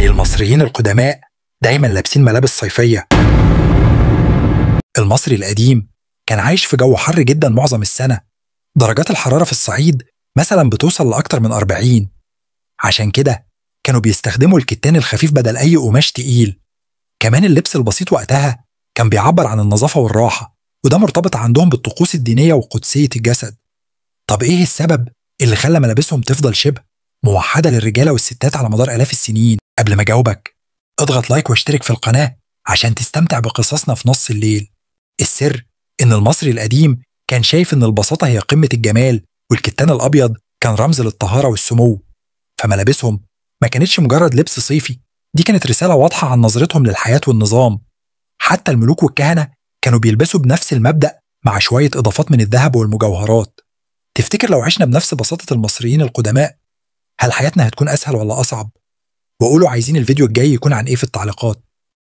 ليه المصريين القدماء دايما لابسين ملابس صيفية؟ المصري القديم كان عايش في جو حر جدا معظم السنة، درجات الحرارة في الصعيد مثلا بتوصل لأكتر من 40. عشان كده كانوا بيستخدموا الكتان الخفيف بدل أي قماش تقيل. كمان اللبس البسيط وقتها كان بيعبر عن النظافة والراحة، وده مرتبط عندهم بالطقوس الدينية وقدسية الجسد. طب إيه السبب اللي خلى ملابسهم تفضل شبه موحدة للرجالة والستات على مدار آلاف السنين؟ قبل ما أجاوبك اضغط لايك واشترك في القناة عشان تستمتع بقصصنا في نص الليل. السر إن المصري القديم كان شايف إن البساطة هي قمة الجمال، والكتان الأبيض كان رمز للطهارة والسمو. فملابسهم ما كانتش مجرد لبس صيفي، دي كانت رسالة واضحة عن نظرتهم للحياة والنظام. حتى الملوك والكهنة كانوا بيلبسوا بنفس المبدأ مع شوية إضافات من الذهب والمجوهرات. تفتكر لو عشنا بنفس بساطة المصريين القدماء، هل حياتنا هتكون أسهل ولا أصعب؟ وقولوا عايزين الفيديو الجاي يكون عن إيه في التعليقات.